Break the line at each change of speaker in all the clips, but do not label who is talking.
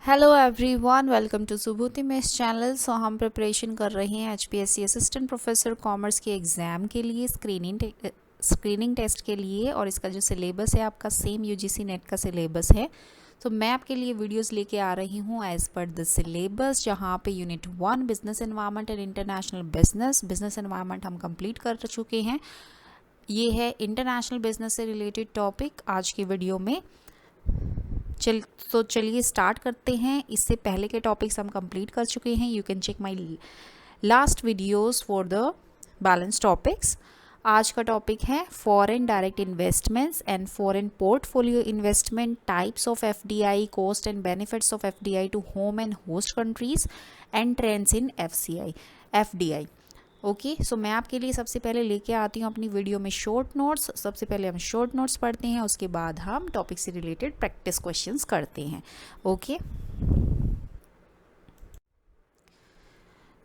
Hello everyone, welcome to Subhuti mess channel. So हम preparation कर रहे हैं एचपीएससी असिस्टेंट प्रोफेसर कॉमर्स के एग्ज़ाम के लिए, स्क्रीनिंग टेस्ट के लिए। और इसका जो सिलेबस है आपका सेम यूजीसी नेट का सिलेबस है। तो मैं आपके लिए वीडियोस लेके आ रही हूँ एज़ पर द सिलेबस, जहाँ पे unit 1 business environment and international business environment हम कंप्लीट कर चुके हैं। ये है इंटरनेशनल बिजनेस से रिलेटेड टॉपिक आज की वीडियो में। चलिए स्टार्ट करते हैं। इससे पहले के टॉपिक्स हम कंप्लीट कर चुके हैं। You can check my last videos for the balance topics. आज का टॉपिक है foreign direct investments and foreign portfolio investment, types of FDI, cost and benefits of FDI to home and host countries and trends in FDI. Okay, so मैं आपके लिए सबसे पहले लेके आती हूँ अपनी वीडियो में शॉर्ट नोट्स। सबसे पहले हम शॉर्ट नोट्स पढ़ते हैं, उसके बाद हम टॉपिक से रिलेटेड प्रैक्टिस क्वेश्चंस करते हैं। Okay,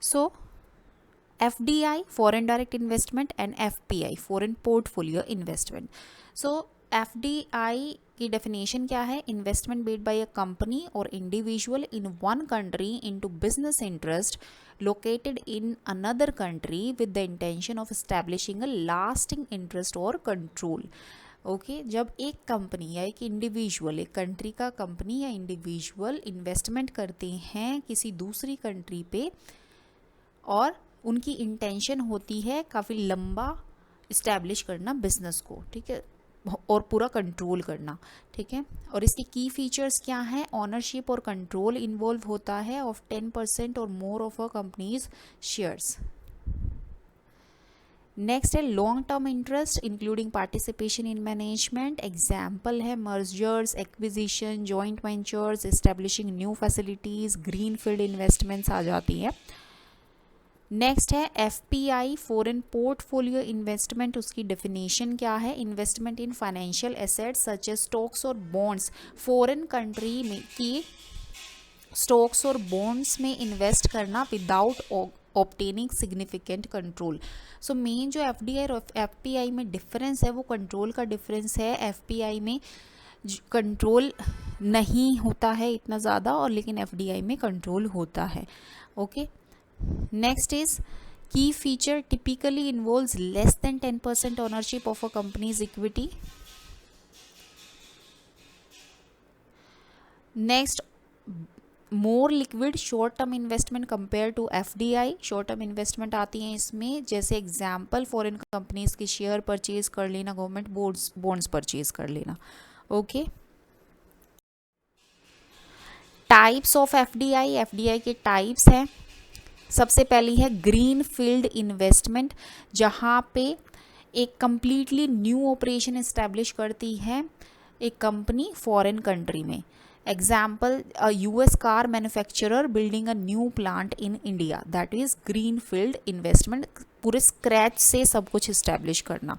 so FDI foreign direct investment and FPI foreign portfolio investment. So FDI की डेफिनेशन क्या है? Investment made by a company or individual in one country into business interest located in another country with the intention of establishing a lasting interest or control. Okay, जब एक company या एक individual, एक country का company या individual investment करते हैं किसी दूसरी कंट्री पे और उनकी इंटेंशन होती है काफ़ी लंबा इस्टेब्लिश करना बिजनेस को, ठीक है, और पूरा कंट्रोल करना, ठीक है। और इसके की फीचर्स क्या हैं? ऑनरशिप और कंट्रोल इन्वॉल्व होता है of 10% or more of a companies shares. Next है long term interest including participation in management. Example है mergers, acquisition, joint ventures, establishing new facilities, green field investments आ जाती हैं। नेक्स्ट है एफपीआई फॉरेन पोर्टफोलियो इन्वेस्टमेंट। उसकी definition क्या है? Investment in financial assets such as stocks और bonds. Foreign country में की स्टॉक्स और बॉन्ड्स में इन्वेस्ट करना without obtaining significant control. So main जो एफडीआई और एफपीआई में डिफरेंस है वो कंट्रोल का डिफरेंस है। एफपीआई में कंट्रोल नहीं होता है इतना ज़्यादा, और लेकिन एफडीआई में कंट्रोल होता है। Okay, next is key feature typically involves less than 10% ownership of a company's equity. Next, more liquid short term investment compared to FDI. short term investment आती हैं इसमें, जैसे एग्जाम्पल फॉरेन कंपनीज के share purchase कर लेना, government bonds purchase कर लेना। Okay, types of FDI. FDI के टाइप्स हैं। सबसे पहली है ग्रीन फील्ड इन्वेस्टमेंट, जहाँ पे एक कम्प्लीटली न्यू ऑपरेशन इस्टेब्लिश करती है एक कंपनी फॉरेन कंट्री में। Example US car manufacturer building a new plant in India, that is green field investment, पूरे स्क्रैच से सब कुछ इस्टेब्लिश करना।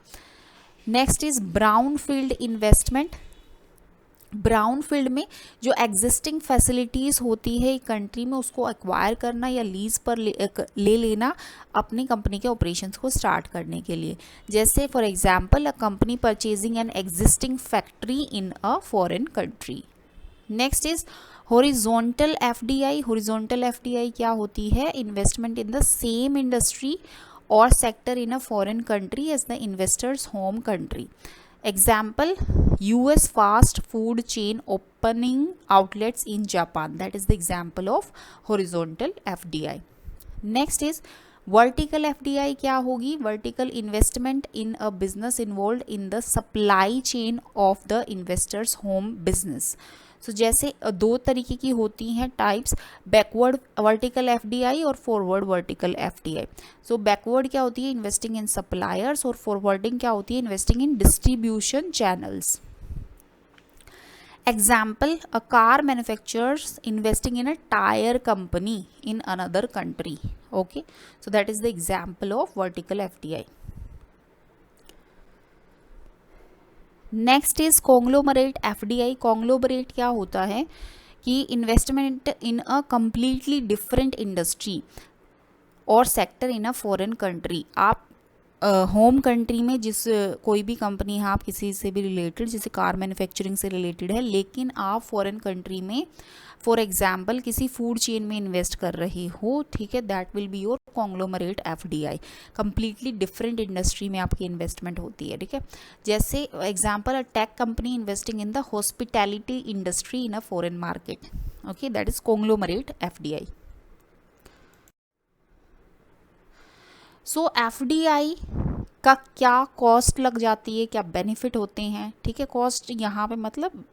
Next is brown field investment. Brown field में जो एग्जिस्टिंग फैसिलिटीज़ होती है एक कंट्री में, उसको एक्वायर करना या लीज पर ले लेना अपनी कंपनी के ऑपरेशंस को स्टार्ट करने के लिए। जैसे for example a company purchasing an existing factory in a foreign country. Next is horizontal FDI. Horizontal FDI क्या होती है? Investment in the same industry or sector in a foreign country as the investors home country. Example, US fast food chain opening outlets in Japan. That is the example of horizontal FDI. Next is vertical FDI. क्या होगी? Vertical investment in a business involved in the supply chain of the investor's home business. सो जैसे दो तरीके की होती हैं types, backward vertical FDI और forward vertical FDI. सो backward क्या होती है? इन्वेस्टिंग इन सप्लायर्स, और फॉरवर्डिंग क्या होती है? Investing in distribution channels. Example, a car manufacturers investing in a tyre company in another country. Okay, so that is the example of vertical FDI. Next is conglomerate FDI. Conglomerate क्या होता है कि investment in a completely different industry or sector in a foreign country. आप home country में जिस कोई भी company है, आप किसी से भी रिलेटेड, जैसे कार मैन्युफैक्चरिंग से रिलेटेड है, लेकिन आप फॉरेन कंट्री में फॉर एग्जांपल किसी फूड चेन में इन्वेस्ट कर रहे हो, ठीक है, that will be your conglomerate FDI. Completely different industry में आपकी इन्वेस्टमेंट होती है, ठीक है। जैसे example, a tech company investing in the hospitality industry in a foreign market, okay, that is conglomerate FDI. So FDI का क्या कॉस्ट लग जाती है, क्या बेनिफिट होते हैं, ठीक है। कॉस्ट यहाँ पे मतलब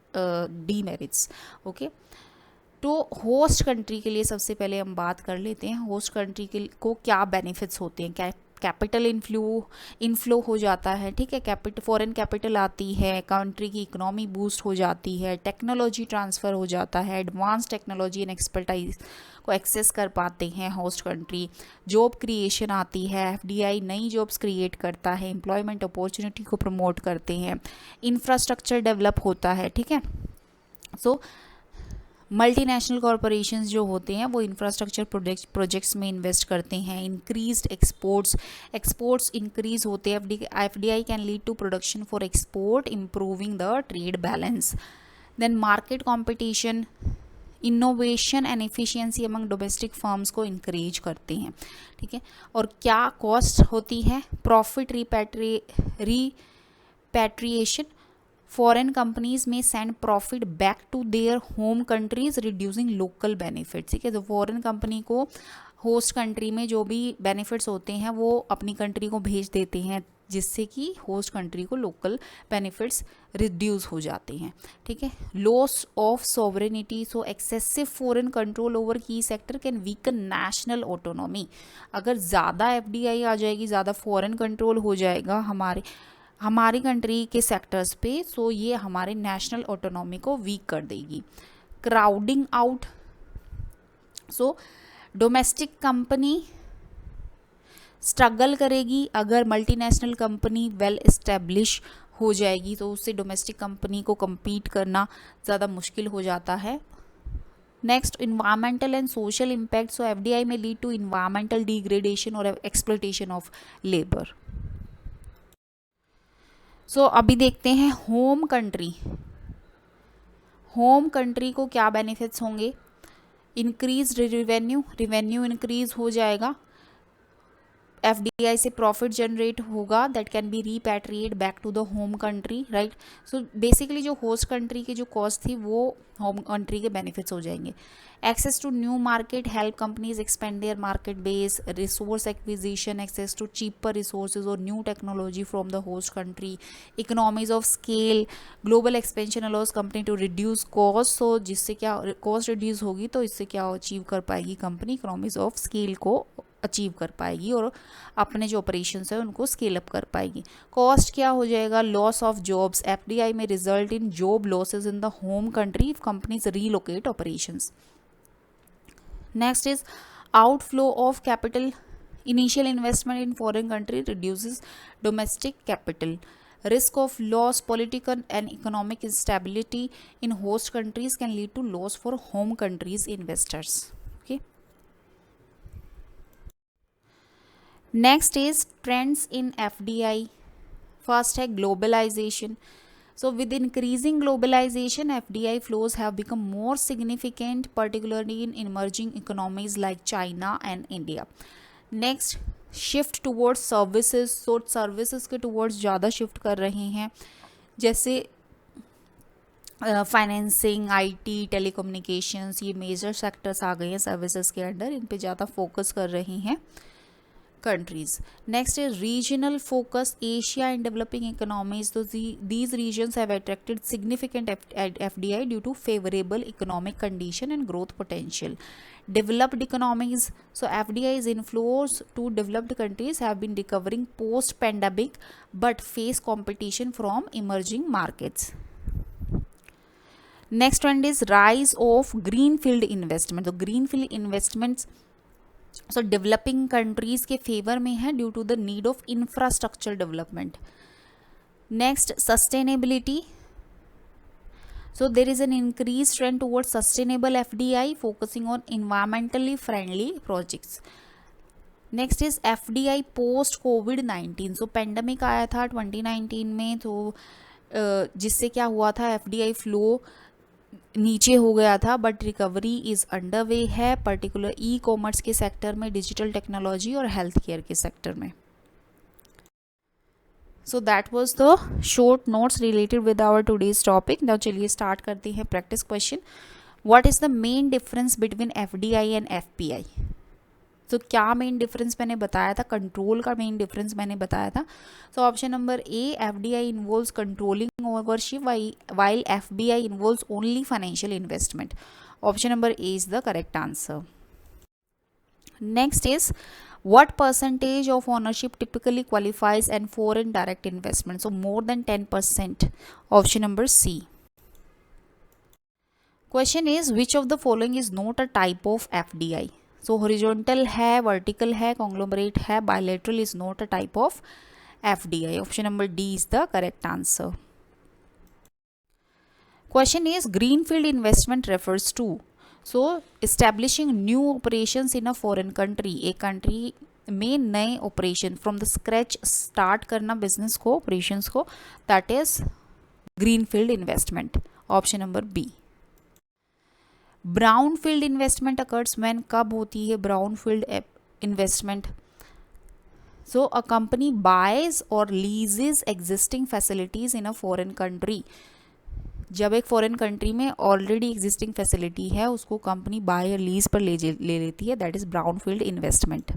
डीमेरिट्स, ओके। तो होस्ट कंट्री के लिए सबसे पहले हम बात कर लेते हैं, होस्ट कंट्री के को क्या बेनिफिट्स होते हैं। क्या कैपिटल इनफ्लो हो जाता है, ठीक है, फॉरेन कैपिटल आती है, कंट्री की इकोनॉमी बूस्ट हो जाती है, टेक्नोलॉजी ट्रांसफ़र हो जाता है, एडवांस टेक्नोलॉजी एंड एक्सपर्टाइज को एक्सेस कर पाते हैं होस्ट कंट्री, जॉब क्रिएशन आती है, एफडीआई नई जॉब्स क्रिएट करता है, एम्प्लॉयमेंट अपॉर्चुनिटी को प्रमोट करते हैं, इंफ्रास्ट्रक्चर डेवलप होता है, ठीक है। सो मल्टीनेशनल कॉरपोरेशंस जो होते हैं वो इंफ्रास्ट्रक्चर प्रोजेक्ट्स में इन्वेस्ट करते हैं, इंक्रीज्ड एक्सपोर्ट्स इंक्रीज होते हैं, FDI can lead to production for export, improving the trade balance. Then market competition, innovation and efficiency among domestic firms को इंकरेज करते हैं, ठीक है। और क्या कॉस्ट होती है, प्रॉफिट रिपैट्रिएशन, फॉरेन कंपनीज में send profit back to their home countries reducing local benefits, ठीक है। तो फॉरेन कंपनी को होस्ट कंट्री में जो भी बेनिफिट्स होते हैं वो अपनी कंट्री को भेज देते हैं, जिससे कि होस्ट कंट्री को लोकल बेनिफिट्स रिड्यूस हो जाते हैं, ठीक है। Loss of sovereignty, so excessive foreign control over key sector can weaken national autonomy. अगर ज़्यादा एफडीआई आ जाएगी, ज़्यादा फॉरेन कंट्रोल हो जाएगा हमारी कंट्री के सेक्टर्स पे, सो ये हमारे नेशनल ऑटोनॉमी को वीक कर देगी। क्राउडिंग आउट, सो डोमेस्टिक कंपनी स्ट्रगल करेगी, अगर मल्टीनेशनल कंपनी वेल एस्टेब्लिश हो जाएगी तो उससे डोमेस्टिक कंपनी को compete करना ज़्यादा मुश्किल हो जाता है। Next, environmental and social impact, so FDI में लीड टू इन्वायरमेंटल डिग्रेडेशन और एक्सप्लॉयटेशन ऑफ लेबर। सो अभी देखते हैं होम कंट्री को क्या बेनिफिट्स होंगे। इंक्रीज रिवेन्यू इंक्रीज हो जाएगा, एफडीआई से प्रॉफिट जनरेट होगा, that can be repatriate back to the home country, right. So basically जो होस्ट कंट्री की जो कॉस्ट थी वो होम कंट्री के बेनिफिट्स हो जाएंगे। Access to new market, help companies expand their market base, resource acquisition, access to cheaper resources और new technology from the host country, economies of scale, global expansion allows company to reduce cost, so जिससे क्या cost reduce होगी तो इससे क्या achieve कर पाएगी company, economies of scale को अचीव कर पाएगी और अपने जो ऑपरेशंस है उनको स्केल अप कर पाएगी। कॉस्ट क्या हो जाएगा, लॉस ऑफ जॉब्स, एफडीआई में result in job losses in the home country if companies relocate operations. Next is outflow of capital, initial investment in foreign country reduces domestic capital, risk of loss, political and economic instability in host countries can lead to loss for home countries investors, okay. Next is trends in FDI. First है globalization. So with increasing globalization, FDI flows have become more significant, particularly in emerging economies like China and India. Next, shift towards services. So services के towards ज़्यादा shift कर रहे हैं, जैसे financing, IT, telecommunications, ये major sectors आ गए हैं services के अंडर, इन पे ज़्यादा फोकस कर रही हैं countries. Next is regional focus, Asia and developing economies. So these regions have attracted significant FDI due to favorable economic condition and growth potential. Developed economies, so FDI's inflows to developed countries have been recovering post pandemic but face competition from emerging markets. Next one is rise of greenfield investment. So greenfield investments so developing countries के favour में है due to the need of infrastructure development. Next, sustainability. So there is an increase trend towards sustainable FDI focusing on environmentally friendly projects. Next is FDI post कोविड-19। So pandemic आया था 2019 में, तो जिससे क्या हुआ था, FDI फ्लो नीचे हो गया था, but recovery is under way है, पर्टिकुलर ई-कॉमर्स के सेक्टर में, डिजिटल टेक्नोलॉजी और हेल्थ केयर के सेक्टर में। So that was the short notes related with our today's topic. Now चलिए स्टार्ट करते हैं practice question. What is the main difference between FDI and FPI? तो क्या मेन डिफरेंस मैंने बताया था, कंट्रोल का मेन डिफरेंस मैंने बताया था। So option number A, FDI involves controlling ownership while FBI involves only financial investment. Option number A is the correct answer. Next is what percentage of ownership typically qualifies and foreign direct investment? So more than 10%. Option number C. Question is which of the following is not a type of FDI? So horizontal है, vertical है, conglomerate है, bilateral is not a type of FDI. Option number D is the correct answer. Question is greenfield investment refers to, so establishing new operations in a foreign country, एक country में नए operation from the scratch start करना business को, operations को, that is greenfield investment. Option number B. Brown field investment occurs when, कब होती है brown field investment? So a company buys or leases existing facilities in a foreign country. जब एक foreign country में already existing facility है उसको company by या lease पर ले लेती है, that is brown field investment.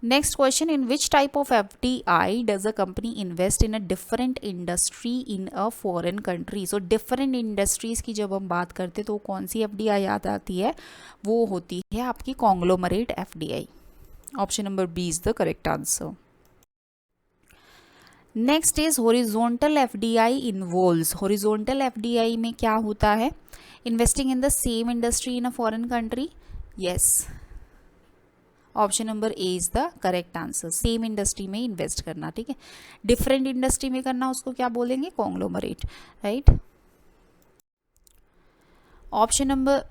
Next question, in which type of FDI does a company invest in a different industry in a foreign country? So different industries की जब हम बात करते हैं तो कौन सी FDI याद आती है? वो होती है आपकी conglomerate FDI। Option number B is the correct answer. Next is horizontal FDI involves, horizontal FDI में क्या होता है? Investing in the same industry in a foreign country. Yes, option number A is the correct answer. Same industry में invest करना, ठीक है। Different industry में करना उसको क्या बोलेंगे? Conglomerate, right. Option number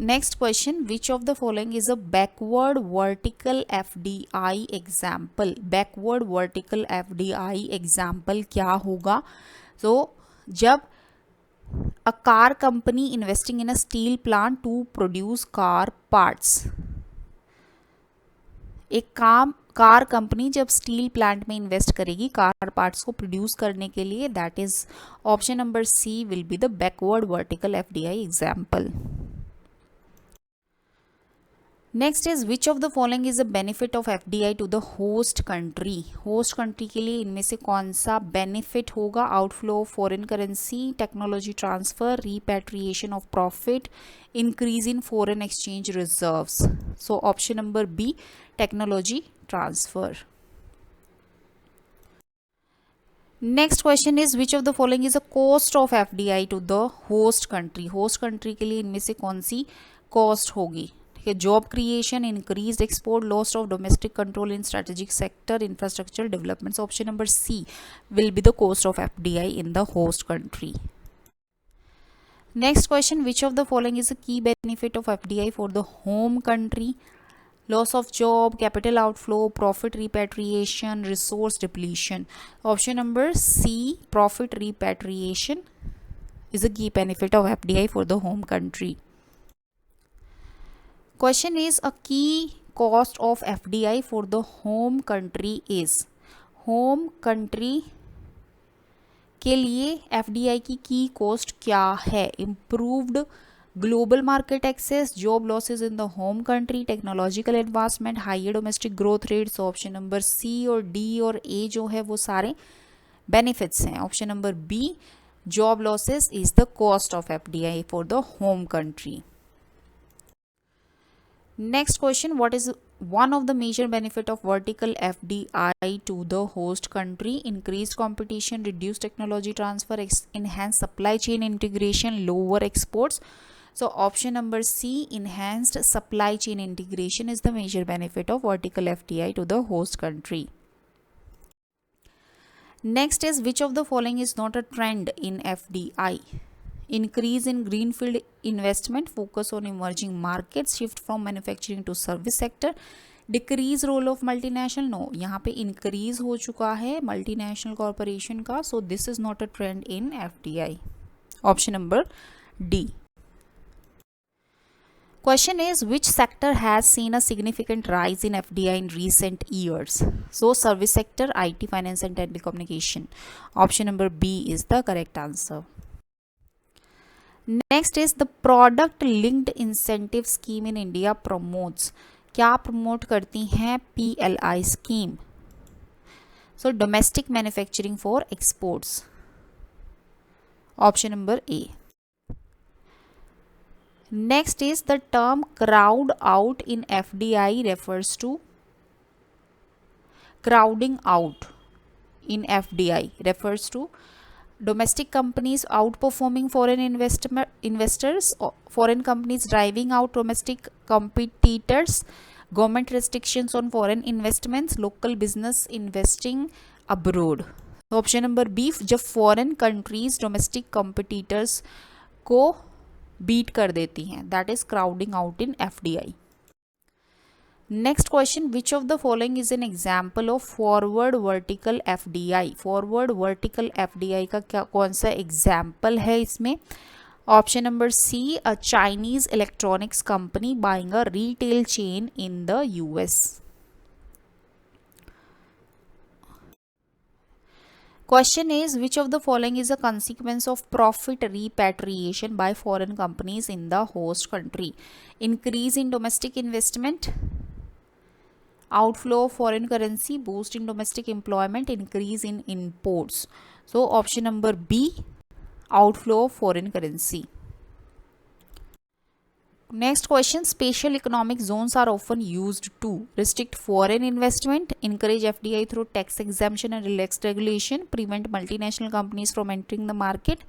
next question, which of the following is a backward vertical FDI example? Backward vertical FDI example क्या होगा? तो जब a car company investing in a steel plant to produce car parts, एक car company जब steel plant में invest करेगी car parts को produce करने के लिए, that is option number C will be the backward vertical FDI example. Next is which of the following is the benefit of FDI to the host country? Host country के लिए इनमें से कौन सा बेनिफिट होगा? Outflow of foreign currency, technology transfer, repatriation of profit, increase in foreign exchange reserves. So option number B, technology transfer. Next question is which of the following is a cost of FDI to the host country? Host country के लिए इनमें से कौन सी cost होगी? Job creation, increase export, loss of domestic control in strategic sector, infrastructure development. Option number C will be the cost of FDI in the host country. Next question, which of the following is a key benefit of FDI for the home country? Loss of job, capital outflow, profit repatriation, resource depletion. Option number C, profit repatriation is a key benefit of FDI for the home country. Question is, a key cost of FDI for the home country is? home country के लिए FDI की cost क्या है? improved global market access, job losses in the home country, technological advancement, higher domestic growth rates। Option number C और D और A जो है वो सारे benefits हैं। Option number B, job losses is the cost of FDI for the home country. Next question, what is one of the major benefit of vertical FDI to the host country? Increased competition, reduced technology transfer, enhanced supply chain integration, lower exports. So option number C, enhanced supply chain integration is the major benefit of vertical FDI to the host country. Next is, which of the following is not a trend in FDI? increase in greenfield investment, focus on emerging markets, shift from manufacturing to service sector, decrease role of multinational, no, यहाँ पे increase हो चुका है multinational corporation का, so this is not a trend in FDI. Option number D. Question is, which sector has seen a significant rise in FDI in recent years? So service sector, IT, finance and telecommunication. Option number B is the correct answer. Next is the product linked incentive scheme in India promotes. क्या promote करती हैं PLI scheme? So domestic manufacturing for exports. Option number A. Next is the term crowd out in FDI refers to. Crowding out in FDI refers to domestic companies outperforming foreign investors, foreign companies driving out domestic competitors, government restrictions on foreign investments, local business investing abroad. Option number B, जब foreign countries domestic competitors को beat कर देती हैं, that is crowding out in FDI. Next question, which of the following is an example of forward vertical FDI? Forward vertical FDI का क्या कौन सा example है इसमें? Option number C, a Chinese electronics company buying a retail chain in the US. Question is, which of the following is a consequence of profit repatriation by foreign companies in the host country? Increase in domestic investment, outflow of foreign currency, boost in domestic employment, increase in imports. So option number B, outflow of foreign currency. Next question, special economic zones are often used to restrict foreign investment, encourage FDI through tax exemption and relaxed regulation, prevent multinational companies from entering the market,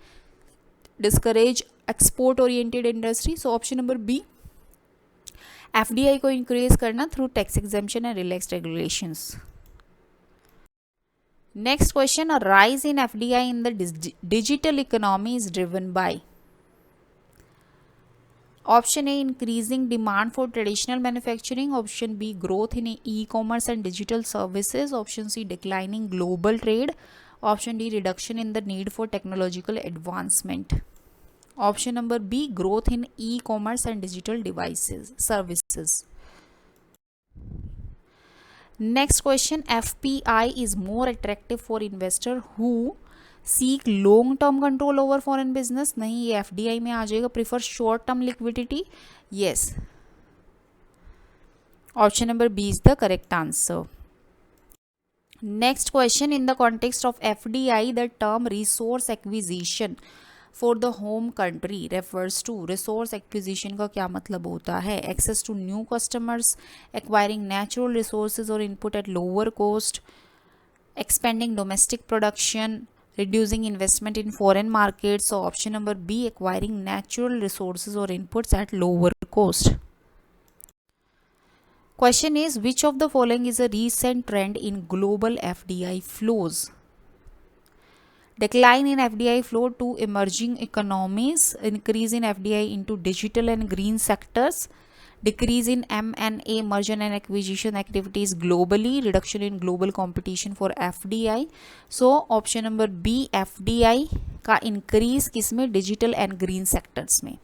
discourage export oriented industry. So option number B, FDI को encourage करना through tax exemption and relaxed regulations. Next question, a rise in FDI in the digital economy is driven by. Option A, increasing demand for traditional manufacturing. Option B, growth in e-commerce and digital services. Option C, declining global trade. Option D, reduction in the need for technological advancement. Option number B, growth in e-commerce and digital devices services. Next question, FPI is more attractive for investor who seek long term control over foreign business. नहीं, ये FDI में आ जाएगा. Prefer short term liquidity. Yes, option number B is the correct answer. Next question, in the context of FDI the term resource acquisition for the home country refers to. Resource acquisition का क्या मतलब होता है? Access to new customers, acquiring natural resources और input at lower cost, expanding domestic production, reducing investment in foreign markets. So option number B, acquiring natural resources or inputs at lower cost. Question is, which of the following is a recent trend in global FDI flows? Decline in FDI flow to emerging economies, increase in FDI into digital and green sectors, decrease in M&A merger and acquisition activities globally, reduction in global competition for FDI. So option number B, FDI का increase किसमें? digital and green sectors में.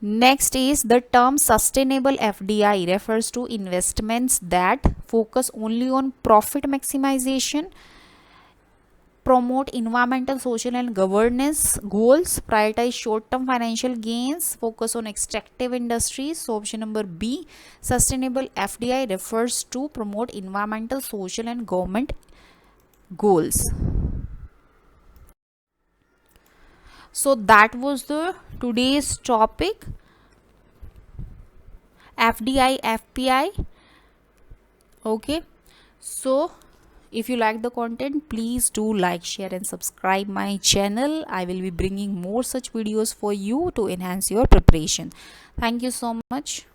Next is the term sustainable FDI refers to investments that focus only on profit maximization, promote environmental, social and governance goals, prioritize short-term financial gains, focus on extractive industries. So option number B, sustainable FDI refers to promote environmental, social and government goals. So that was the today's topic, FDI, FPI. Okay, so if you like the content, please do like, share and subscribe my channel. I will be bringing more such videos for you to enhance your preparation. Thank you so much.